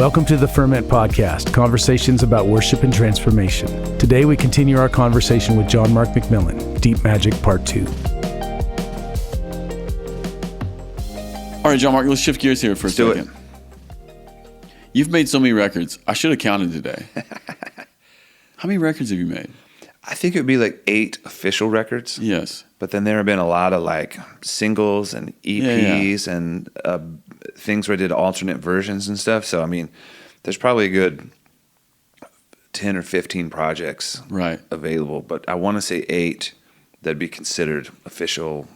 Welcome to the Ferment Podcast, conversations about worship and transformation. Today we continue our conversation with John Mark McMillan, Deep Magic Part 2. All right, John Mark, let's shift gears here for a second. You've made so many records. I should have counted today. How many records have you made? I think it would be like 8 official records. Yes. But then there have been a lot of like singles and EPs and things where I did alternate versions and stuff. So, I mean, there's probably a good 10 or 15 projects available. But I want to say 8 that'd be considered official,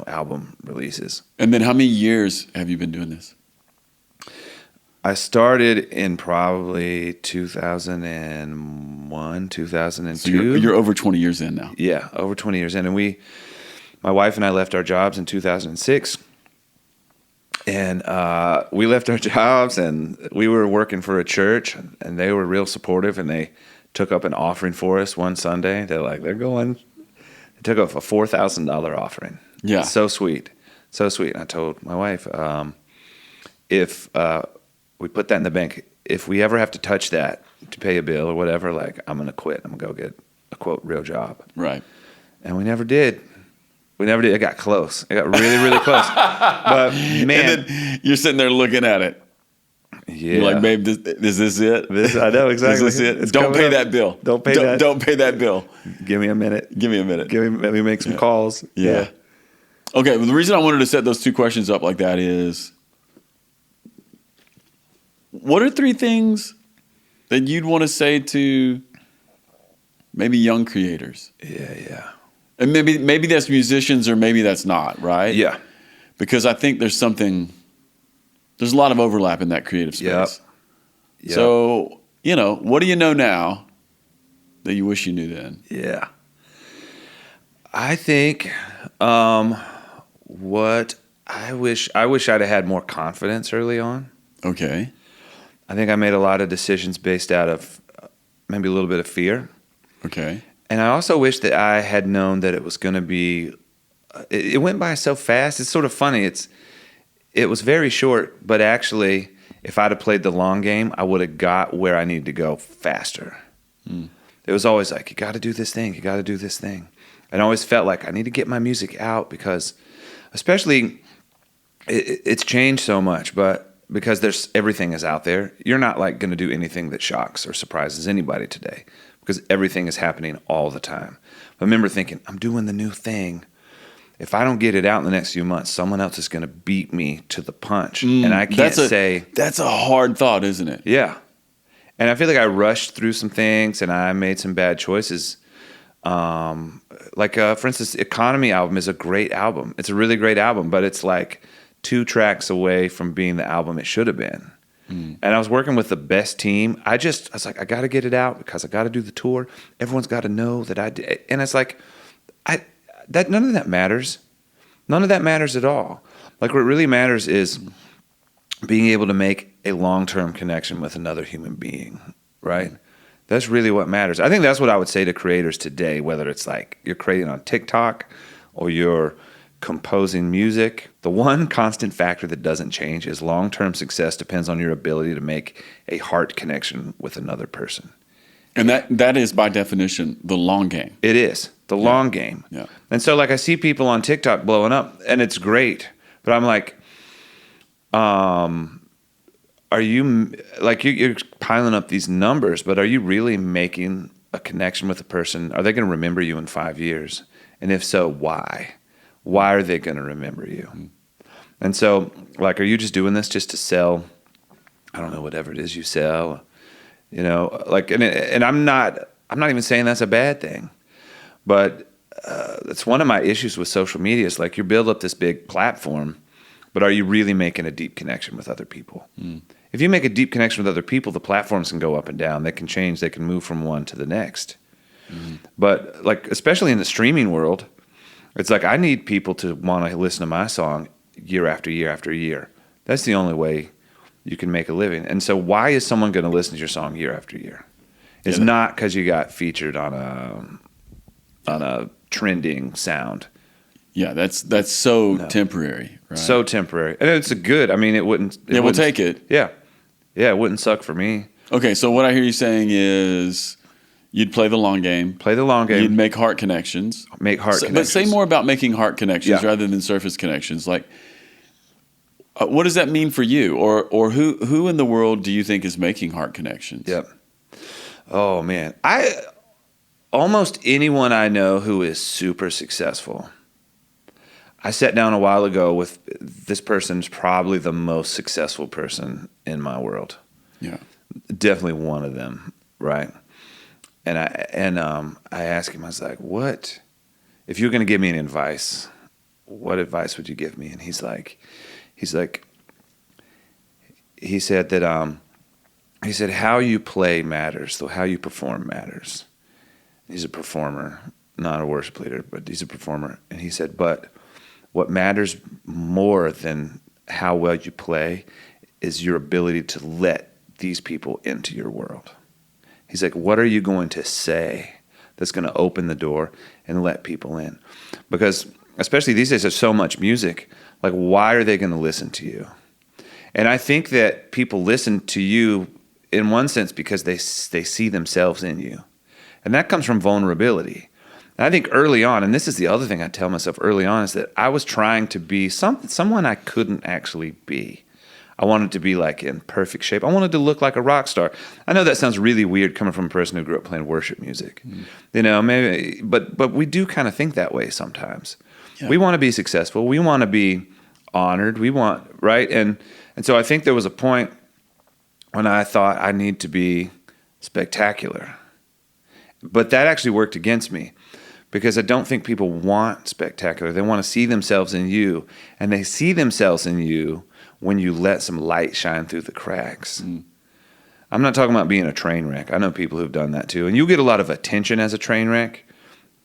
album releases. And then how many years have you been doing this? I started in probably 2001, 2002. So you're over 20 years in now. Yeah, over 20 years in. And my wife and I left our jobs in 2006. And we left our jobs and we were working for a church and they were real supportive and they took up an offering for us one Sunday. They took up a $4,000 offering. Yeah. So sweet. So sweet. And I told my wife, if we put that in the bank, if we ever have to touch that to pay a bill or whatever, I'm going to quit. I'm going to go get a, quote, real job. Right. And we never did. It got close. It got really, really close. But, man. And then you're sitting there looking at it. Yeah. You're like, babe, is this it? I know exactly. Is this it? Don't pay that bill. Don't pay that. Don't pay that bill. Give me a minute. Let me make some calls. Yeah. Okay, well, the reason I wanted to set those 2 questions up like that is, what are 3 things that you'd want to say to maybe young creators? Yeah. And maybe that's musicians or maybe that's not, right? Yeah. Because I think there's a lot of overlap in that creative space. Yep. So, what do you know now that you wish you knew then? Yeah. I think what I wish I'd have had more confidence early on. Okay. I think I made a lot of decisions based out of maybe a little bit of fear. Okay. And I also wish that I had known that it was going to be, it went by so fast. It's sort of funny. It was very short, but actually, if I'd have played the long game, I would have got where I needed to go faster. It was always like, you got to do this thing. You got to do this thing. And I always felt like I need to get my music out because, especially, it's changed so much, but because everything is out there, you're not like going to do anything that shocks or surprises anybody today because everything is happening all the time. I remember thinking, I'm doing the new thing. If I don't get it out in the next few months, someone else is going to beat me to the punch. And I can't say... That's a hard thought, isn't it? Yeah. And I feel like I rushed through some things and I made some bad choices. For instance, Economy album is a great album. It's a really great album, but it's like 2 tracks away from being the album it should have been. And I was working with the best team. I was like, I got to get it out because I got to do the tour. Everyone's got to know that I did. And it's like, none of that matters. None of that matters at all. Like what really matters is being able to make a long-term connection with another human being, right? That's really what matters. I think that's what I would say to creators today, whether it's like you're creating on TikTok or you're composing music. The one constant factor that doesn't change is long-term success depends on your ability to make a heart connection with another person. And that is by definition the long game. It is the long game. Yeah. And so I see people on TikTok blowing up and it's great, but I'm like, are you you're piling up these numbers, but are you really making a connection with a person? Are they going to remember you in 5 years? And if so, why? Why are they going to remember you? And so, are you just doing this just to sell, I don't know, whatever it is you sell, and I'm not even saying that's a bad thing, but that's one of my issues with social media is you build up this big platform, but are you really making a deep connection with other people? If you make a deep connection with other people, the platforms can go up and down. They can change. They can move from one to the next. But especially in the streaming world, it's I need people to want to listen to my song year after year after year. That's the only way you can make a living. And so why is someone going to listen to your song year after year? It's not because you got featured on a trending sound. Yeah, that's so temporary, right? So temporary. And it's a good, I mean, it wouldn't... we'll take it. Yeah. Yeah, it wouldn't suck for me. Okay, so what I hear you saying is you'd play the long game. Play the long game. You'd make heart connections. Connections. But say more about making heart connections rather than surface connections. Like, what does that mean for you? Or who in the world do you think is making heart connections? Yep. Oh, man. Almost anyone I know who is super successful. I sat down a while ago with this person's probably the most successful person in my world. Yeah. Definitely one of them, right? And I asked him, I was like, what, if you're going to give me an advice, what advice would you give me? And he said that, he said, how you play matters, so how you perform matters. He's a performer, not a worship leader, but he's a performer. And he said, but what matters more than how well you play is your ability to let these people into your world. He's like, what are you going to say that's going to open the door and let people in? Because especially these days, there's so much music. Like, why are they going to listen to you? And I think that people listen to you in one sense because they see themselves in you. And that comes from vulnerability. And I think early on, and this is the other thing I tell myself early on, is that I was trying to be someone I couldn't actually be. I wanted to be like in perfect shape. I wanted to look like a rock star. I know that sounds really weird coming from a person who grew up playing worship music. You know, maybe, but we do kind of think that way sometimes. Yeah. We want to be successful. We want to be honored. We want, right? And so I think there was a point when I thought I need to be spectacular. But that actually worked against me because I don't think people want spectacular. They want to see themselves in you, and they see themselves in you when you let some light shine through the cracks. I'm not talking about being a train wreck. I know people who've done that too. And you get a lot of attention as a train wreck,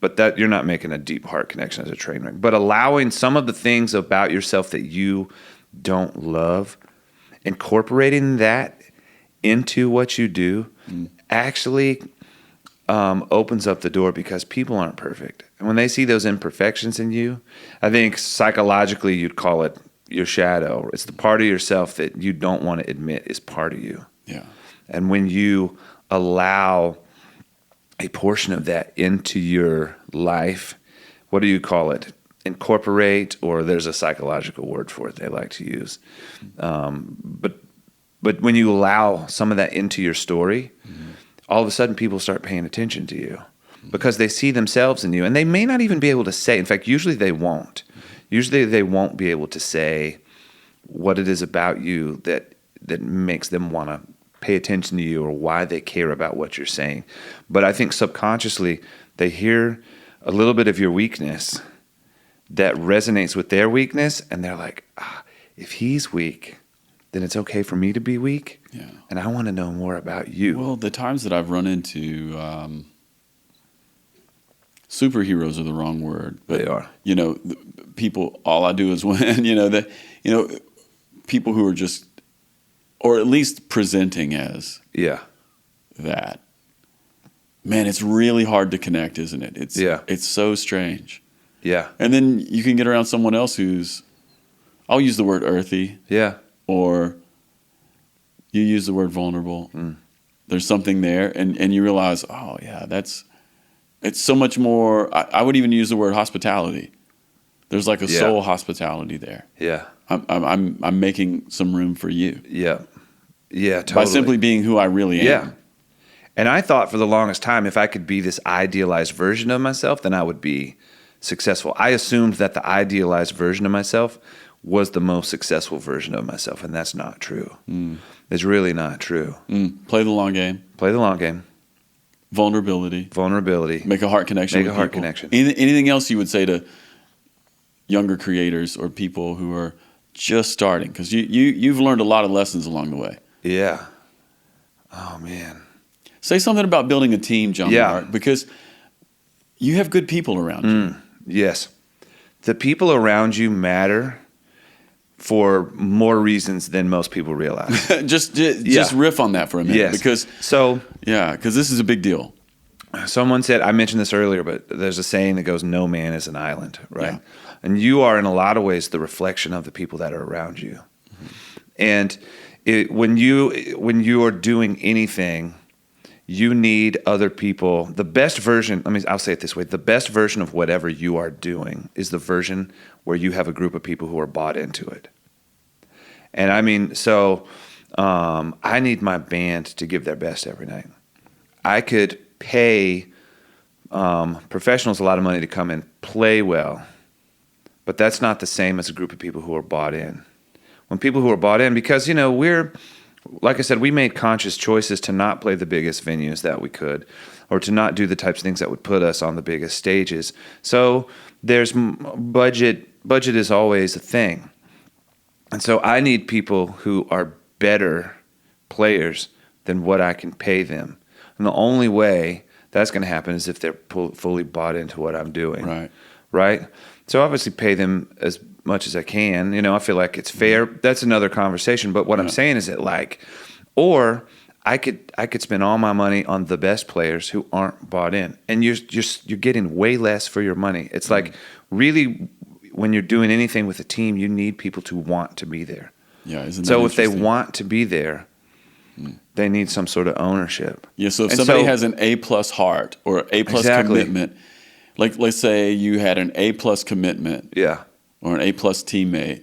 but that you're not making a deep heart connection as a train wreck. But allowing some of the things about yourself that you don't love, incorporating that into what you do actually opens up the door because people aren't perfect. And when they see those imperfections in you, I think psychologically you'd call it your shadow. It's the part of yourself that you don't want to admit is part of you. Yeah. And when you allow a portion of that into your life, what do you call it? Incorporate, or there's a psychological word for it they like to use. But when you allow some of that into your story, all of a sudden people start paying attention to you because they see themselves in you. And they may not even be able to say, in fact, usually they won't. Usually they won't be able to say what it is about you that makes them want to pay attention to you or why they care about what you're saying. But I think subconsciously they hear a little bit of your weakness that resonates with their weakness, and they're like, if he's weak, then it's okay for me to be weak. Yeah. And I want to know more about you. Well, the times that I've run into superheroes are the wrong word, but they are. You know, people. All I do is win. People who are just, or at least presenting as that. Man, it's really hard to connect, isn't it? It's so strange. Yeah. And then you can get around someone else who's, I'll use the word earthy. Yeah. Or you use the word vulnerable. There's something there, and you realize, oh yeah, it's so much more. I would even use the word hospitality. There's like a soul hospitality there. Yeah, I'm making some room for you. Yeah, totally. By simply being who I really am. Yeah, and I thought for the longest time, if I could be this idealized version of myself, then I would be successful. I assumed that the idealized version of myself was the most successful version of myself, and that's not true. It's really not true. Play the long game. Play the long game. Vulnerability. Make a heart connection. Anything else you would say to younger creators or people who are just starting? Because you've learned a lot of lessons along the way. Yeah. Oh, man. Say something about building a team, John Mark, because you have good people around you. Yes. The people around you matter for more reasons than most people realize. just riff on that for a minute. Yes. Because this is a big deal. Someone said, I mentioned this earlier, but there's a saying that goes, no man is an island, right? Yeah. And you are in a lot of ways the reflection of the people that are around you. And when you are doing anything, you need other people. The best version, I'll say it this way, the best version of whatever you are doing is the version where you have a group of people who are bought into it. And I need my band to give their best every night. I could pay professionals a lot of money to come and play well, but that's not the same as a group of people who are bought in. When people who are bought in, because, like I said, we made conscious choices to not play the biggest venues that we could, or to not do the types of things that would put us on the biggest stages. So there's budget. Budget is always a thing. And so I need people who are better players than what I can pay them. And the only way that's going to happen is if they're fully bought into what I'm doing. Right? So obviously pay them as much as I can. I feel like it's fair. That's another conversation. But what I'm saying is that or I could spend all my money on the best players who aren't bought in, and you're getting way less for your money. It's like really when you're doing anything with a team, you need people to want to be there. Yeah, isn't that so if they interesting? Want to be there, they need some sort of ownership. Yeah. So if somebody has an A+ heart or A+ commitment, like let's say you had an A+ commitment. Yeah. Or an A+ teammate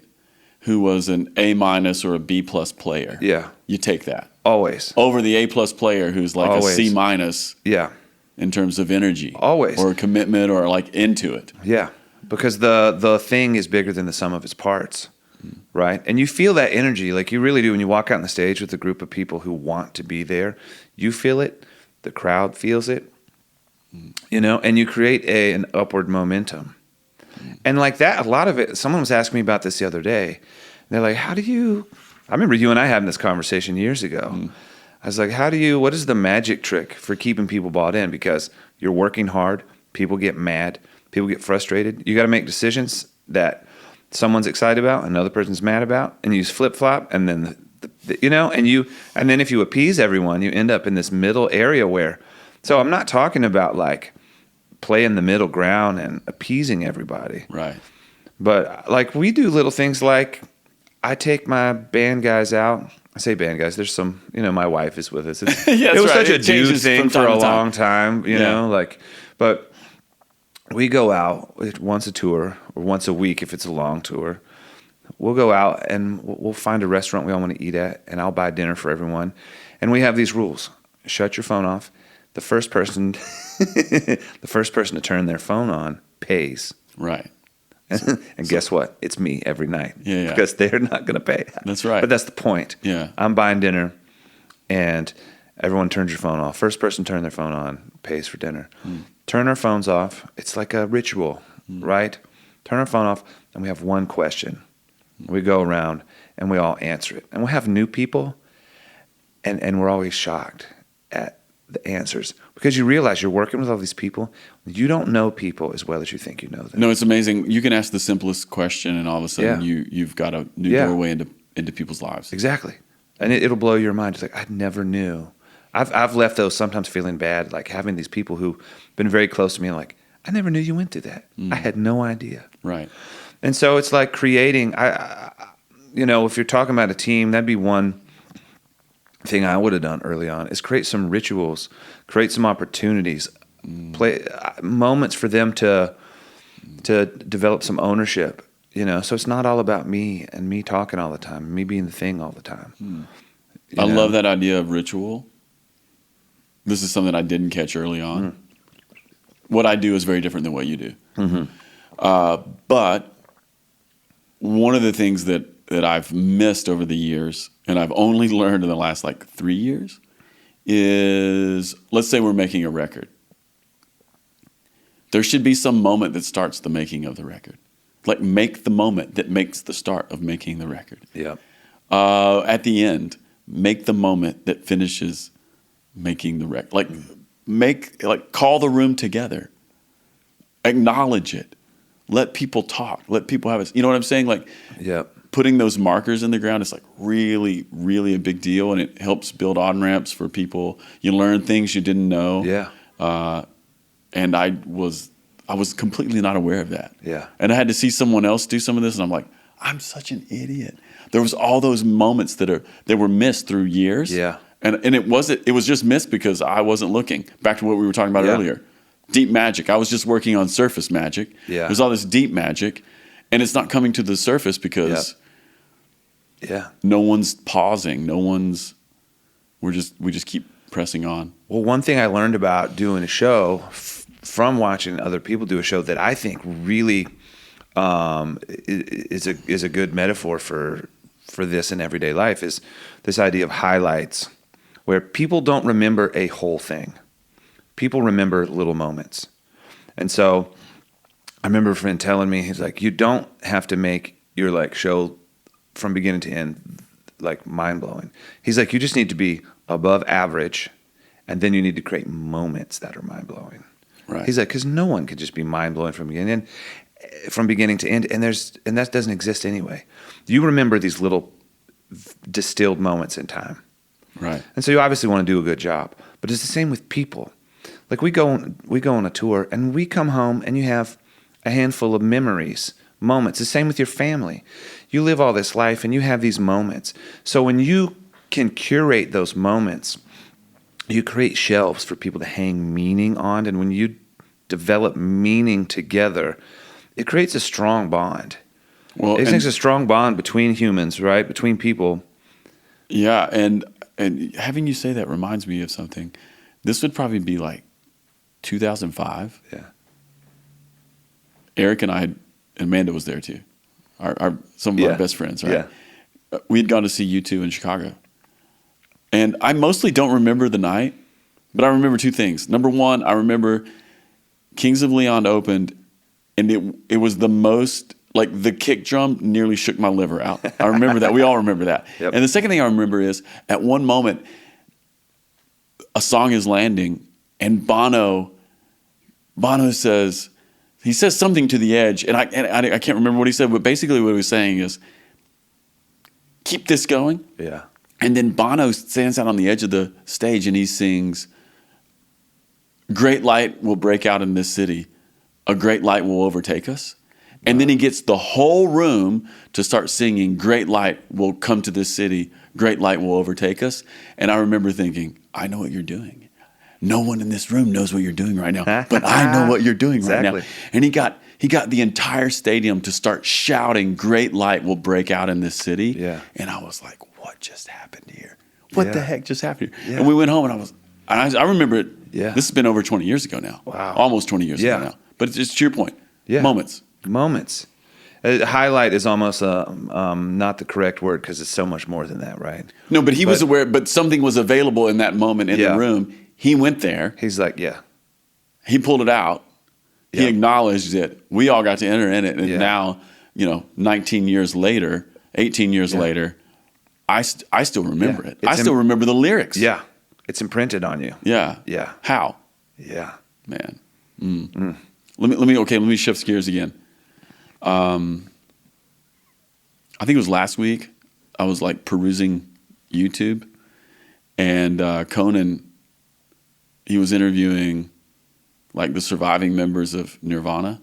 who was an A- or a B+ player. Yeah. You take that. Always. Over the A+ player who's like Always. a C- Yeah. in terms of energy. Always. Or a commitment or like into it. Yeah. Because the thing is bigger than the sum of its parts. Right? And you feel that energy, like you really do when you walk out on the stage with a group of people who want to be there. You feel it. The crowd feels it. And you create an upward momentum. And like that, a lot of it, someone was asking me about this the other day. They're like, I remember you and I having this conversation years ago. I was like, what is the magic trick for keeping people bought in? Because you're working hard, people get mad, people get frustrated. You got to make decisions that someone's excited about, another person's mad about, and you flip-flop, and then, and then if you appease everyone, you end up in this middle area where, so I'm not talking about like, playing the middle ground and appeasing everybody. Right. But like we do little things like I take my band guys out. I say band guys, there's some, my wife is with us. It was such a dude thing for a long time, but we go out once a tour or once a week if it's a long tour. We'll go out and we'll find a restaurant we all want to eat at, and I'll buy dinner for everyone. And we have these rules. Shut your phone off. The first person to turn their phone on pays. Right. And guess what? It's me every night. Yeah. Because they're not going to pay. That's right. But that's the point. Yeah. I'm buying dinner, and everyone turns your phone off. First person to turn their phone on pays for dinner. Turn our phones off. It's like a ritual, right? Turn our phone off, and we have one question. We go around, and we all answer it. And we'll have new people, and we're always shocked at the answers, because you realize you're working with all these people. You don't know people as well as you think you know them. No, it's amazing. You can ask the simplest question, and all of a sudden you've got a new doorway into people's lives. Exactly, and it'll blow your mind. It's like I never knew. I've left those sometimes feeling bad, like having these people who've been very close to me, like I never knew you went through that. I had no idea. Right. And so it's like creating. If you're talking about a team, that'd be one thing I would have done early on is create some rituals, create some opportunities, play moments for them to develop some ownership. So it's not all about me and me talking all the time, me being the thing all the time. I love that idea of ritual. This is something I didn't catch early on. What I do is very different than what you do. But one of the things that I've missed over the years, and I've only learned in the last 3 years, is let's say we're making a record. There should be some moment that starts the making of the record. Like make the moment that makes the start of making the record. Yeah. At the end, make the moment that finishes making the record. Call the room together. Acknowledge it. Let people talk. Let people have it. You know what I'm saying? Putting those markers in the ground is really, really a big deal, and it helps build on-ramps for people. You learn things you didn't know. Yeah. And I was completely not aware of that. Yeah. And I had to see someone else do some of this, and I'm like, I'm such an idiot. There was all those moments that were missed through years. Yeah. And it was just missed because I wasn't looking. Back to what we were talking about earlier. Deep magic. I was just working on surface magic. Yeah. There's all this deep magic, and it's not coming to the surface because no one's pausing. We just keep pressing on. Well, one thing I learned about doing a show from watching other people do a show that I think really is a good metaphor for this in everyday life is this idea of highlights, where people don't remember a whole thing. People remember little moments. And so I remember a friend telling me, he's like, you don't have to make your like show from beginning to end like mind-blowing. He's like, you just need to be above average, and then you need to create moments that are mind-blowing. Right. He's like, because no one could just be mind-blowing from beginning to end, and that doesn't exist anyway. You remember these little distilled moments in time. Right. And so you obviously want to do a good job. But it's the same with people. Like we go on a tour and we come home and you have a handful of memories, moments. The same with your family. You live all this life and you have these moments. So when you can curate those moments, you create shelves for people to hang meaning on. And when you develop meaning together, it creates a strong bond. Well, it creates a strong bond between humans, right? Between people. Yeah, and having you say that reminds me of something. This would probably be like 2005. Yeah. Eric and I, and Amanda was there too. Some of our best friends, right? Yeah. We had gone to see U2 in Chicago. And I mostly don't remember the night, but I remember two things. Number one, I remember Kings of Leon opened, and it was the most, like the kick drum nearly shook my liver out. I remember that. We all remember that. Yep. And the second thing I remember is at one moment, a song is landing, and Bono says, he says something to the Edge, and I can't remember what he said, but basically what he was saying is, keep this going. Yeah. And then Bono stands out on the edge of the stage and he sings, great light will break out in this city. A great light will overtake us. And then he gets the whole room to start singing, great light will come to this city. Great light will overtake us. And I remember thinking, I know what you're doing. No one in this room knows what you're doing right now, but I know what you're doing right now. And he got the entire stadium to start shouting, great light will break out in this city. Yeah. And I was like, what just happened here? What the heck just happened here? Yeah. And we went home and I remember it. Yeah. This has been over 20 years ago now. Wow. Almost 20 years ago now. But it's to your point. Yeah. Moments. Highlight is almost not the correct word because it's so much more than that, right? No, but he was aware, but something was available in that moment in the room. He went there. He's like, yeah. He pulled it out. He acknowledged it. We all got to enter in it. And now, 19 years later, 18 years later, I still remember it. I still remember the lyrics. Yeah. It's imprinted on you. Yeah. Yeah. How? Yeah. Man. Let me shift gears again. I think it was last week. I was like perusing YouTube, and Conan, he was interviewing like the surviving members of Nirvana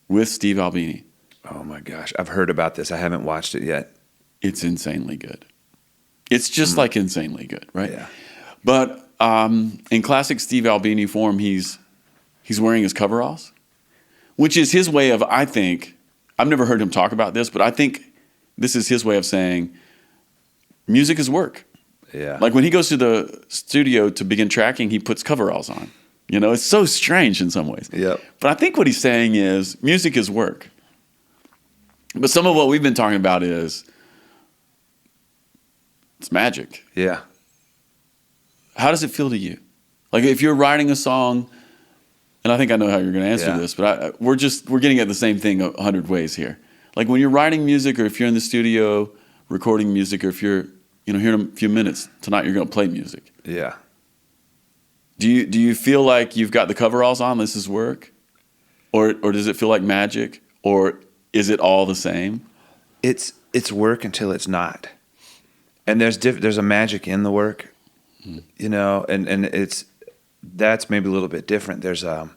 with Steve Albini. Oh my gosh. I've heard about this. I haven't watched it yet. It's insanely good. It's just like insanely good, right? Yeah. But in classic Steve Albini form, he's wearing his coveralls, which is his way of, I think, I've never heard him talk about this, but I think this is his way of saying music is work. Yeah. Like when he goes to the studio to begin tracking, he puts coveralls on. It's so strange in some ways. Yep. But I think what he's saying is music is work. But some of what we've been talking about is it's magic. Yeah. How does it feel to you? Like if you're writing a song, and I think I know how you're going to answer this, but we're getting at the same thing 100 ways here. Like when you're writing music, or if you're in the studio recording music, or if you're here in a few minutes tonight, you're going to play music. Yeah. Do you feel like you've got the coveralls on? This is work, or does it feel like magic, or is it all the same? It's work until it's not, and there's a magic in the work, and that's maybe a little bit different. There's a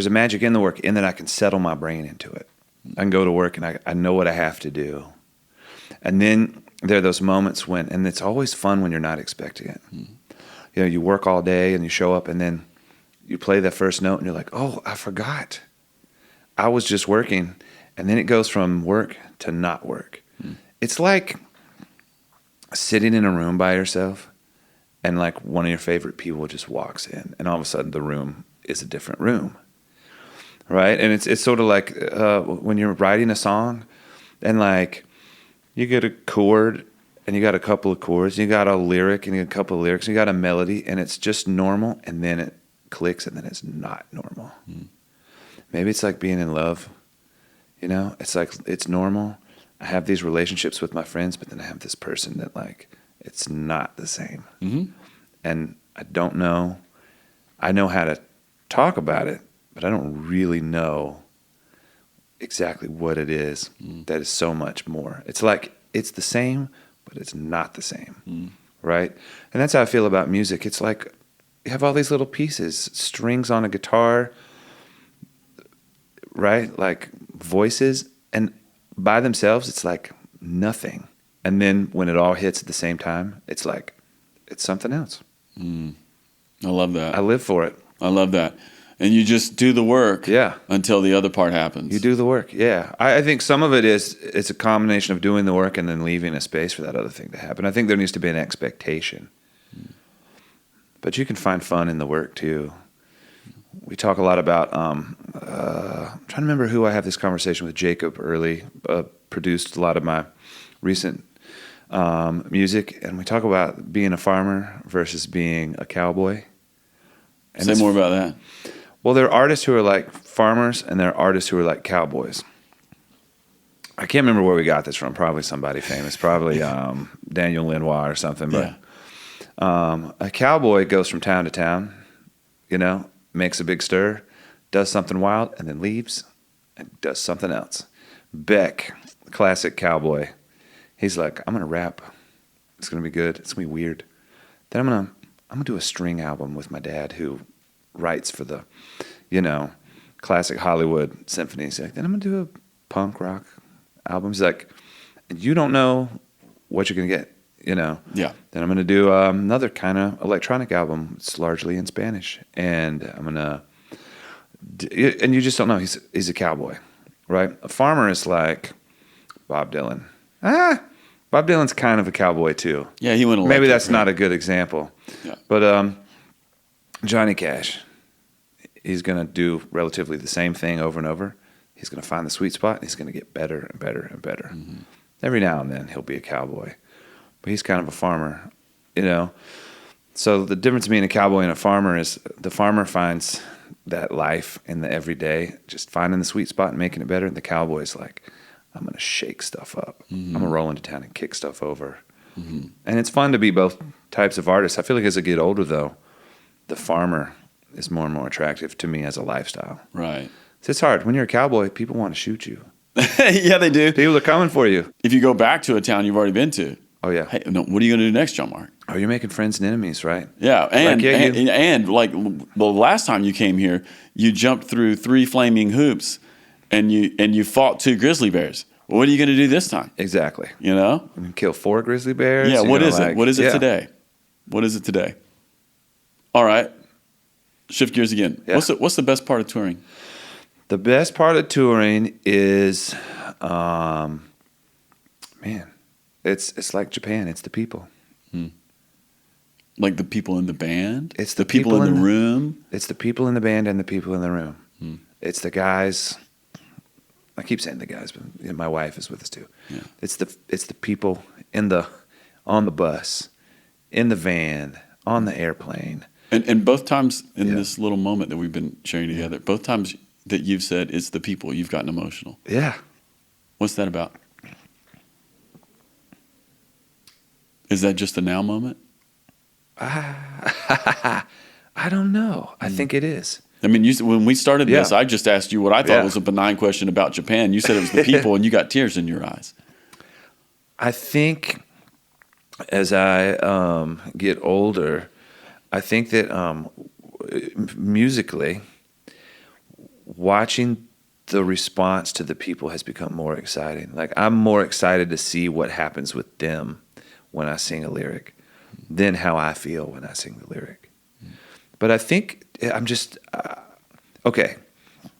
magic in the work in that I can settle my brain into it. I can go to work and I know what I have to do. And then there are those moments when, and it's always fun when you're not expecting it. You know, you work all day and you show up and then you play that first note and you're like, oh, I forgot. I was just working. And then it goes from work to not work. It's like sitting in a room by yourself and like one of your favorite people just walks in and all of a sudden the room is a different room. Right? And it's sort of like when you're writing a song and like you get a chord and you got a couple of chords, you got a lyric and you got a couple of lyrics, and you got a melody, and it's just normal, and then it clicks and then it's not normal. Maybe it's like being in love. You know, it's like it's normal. I have these relationships with my friends, but then I have this person that like it's not the same. And I don't know. I know how to talk about it, but I don't really know exactly what it is that is so much more. It's like it's the same, but it's not the same, right? And that's how I feel about music. It's like you have all these little pieces, strings on a guitar, right? Like voices, and by themselves, it's like nothing. And then when it all hits at the same time, it's like it's something else. I love that. I live for it. I love that. And you just do the work Yeah. until the other part happens. You do the work, yeah. I think some of it is it's a combination of doing the work and then leaving a space for that other thing to happen. I think there needs to be an expectation. But you can find fun in the work too. We talk a lot about, I'm trying to remember who I have this conversation with. Jacob Early produced a lot of my recent music, and we talk about being a farmer versus being a cowboy. And Say more about that. Well, there are artists who are like farmers, and there are artists who are like cowboys. I can't remember where we got this from. Probably somebody famous. Probably Daniel Lenoir or something. But a cowboy goes from town to town, you know, makes a big stir, does something wild, and then leaves and does something else. Beck, classic cowboy, he's like, I'm going to rap. It's going to be good. It's going to be weird. Then I'm gonna do a string album with my dad who writes for the, you know, classic Hollywood symphonies. Like, then I'm gonna do a punk rock album. He's like, you don't know what you're gonna get, you know. Yeah. Then I'm gonna do another kind of electronic album. It's largely in Spanish, and I'm gonna, and you just don't know. He's a cowboy, right? A farmer is like Bob Dylan. Bob Dylan's kind of a cowboy too. Yeah, he went. Maybe that's not a good example. Yeah. But Johnny Cash, he's going to do relatively the same thing over and over. He's going to find the sweet spot, and he's going to get better and better and better. Every now and then he'll be a cowboy, but he's kind of a farmer, you know. So the difference between a cowboy and a farmer is the farmer finds that life in the everyday, just finding the sweet spot and making it better, and the cowboy's like, I'm going to shake stuff up. I'm going to roll into town and kick stuff over. And it's fun to be both types of artists. I feel like as I get older, though, the farmer is more and more attractive to me as a lifestyle. Right. So it's hard. When you're a cowboy, people want to shoot you. Yeah, they do. People are coming for you. If you go back to a town you've already been to, Oh, yeah. hey, no, what are you going to do next, John Mark? Oh, you're making friends and enemies, right? Yeah, and, Like, yeah, and like the last time you came here, you jumped through 3 flaming hoops, and you fought 2 grizzly bears. What are you going to do this time? Exactly. You know? You can kill 4 grizzly bears. Yeah. What is it? like, What is it yeah. today? What is it today? All right. Shift gears again. Yeah. What's the best part of touring? The best part of touring is, man, it's like Japan. It's the people. Like the people in the band? It's the people in the room? It's the people in the band and the people in the room. It's the guys. I keep saying the guys, but my wife is with us too. Yeah. It's the people on the bus, in the van, on the airplane. And both times in this little moment that we've been sharing together, both times that you've said it's the people, you've gotten emotional. Yeah. What's that about? Is that just a now moment? I don't know. I think it is. I mean, when we started this, Yeah. I just asked you what I thought Yeah. was a benign question about Japan. You said it was the people, and you got tears in your eyes. I think as I get older, I think that musically, watching the response to the people has become more exciting. Like, I'm more excited to see what happens with them when I sing a lyric than how I feel when I sing the lyric. But I think I'm just, okay,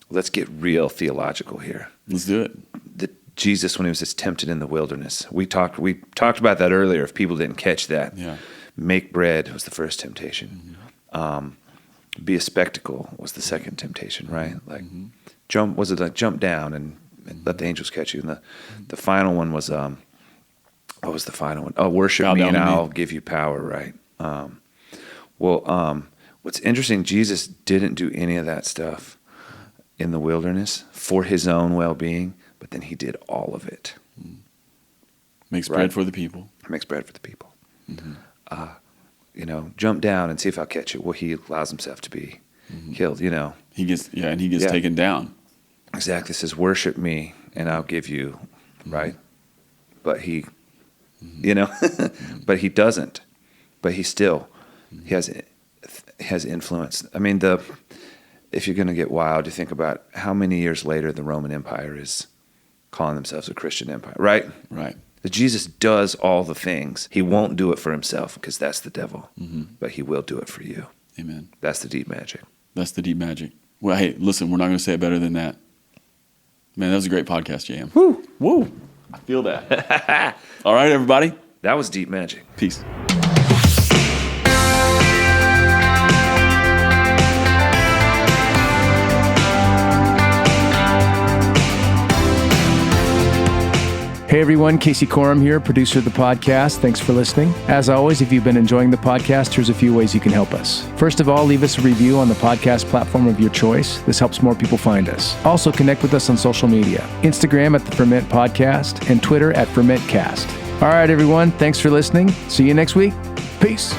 let's get real theological here. Let's do it. Jesus, when he was tempted in the wilderness, we talked about that earlier. If people didn't catch that, make bread was the first temptation. Be a spectacle was the second temptation, right? Like jump down and let the angels catch you. And the final one was what was the final one? Oh, worship me and I'll give you power, right? What's interesting, Jesus didn't do any of that stuff in the wilderness for his own well-being, but then he did all of it. Makes bread for the people. Makes bread for the people. Jump down and see if I'll catch you. Well, he allows himself to be killed, He gets taken down. Exactly. It says, worship me and I'll give you, right? But he, but he doesn't. But he still, he has influence. I mean, if you're going to get wild, you think about how many years later the Roman Empire is calling themselves a Christian empire, right? Right. That Jesus does all the things. He won't do it for himself because that's the devil, but he will do it for you. Amen. That's the deep magic. That's the deep magic. Well, hey, listen, we're not going to say it better than that. Man, that was a great podcast, JM. Woo! Woo! I feel that. All right, everybody. That was deep magic. Peace. Hey everyone, Casey Corum here, producer of the podcast. Thanks for listening. As always, if you've been enjoying the podcast, here's a few ways you can help us. First of all, leave us a review on the podcast platform of your choice. This helps more people find us. Also, connect with us on social media. Instagram at The Ferment Podcast and Twitter at FermentCast. All right, everyone, thanks for listening. See you next week. Peace.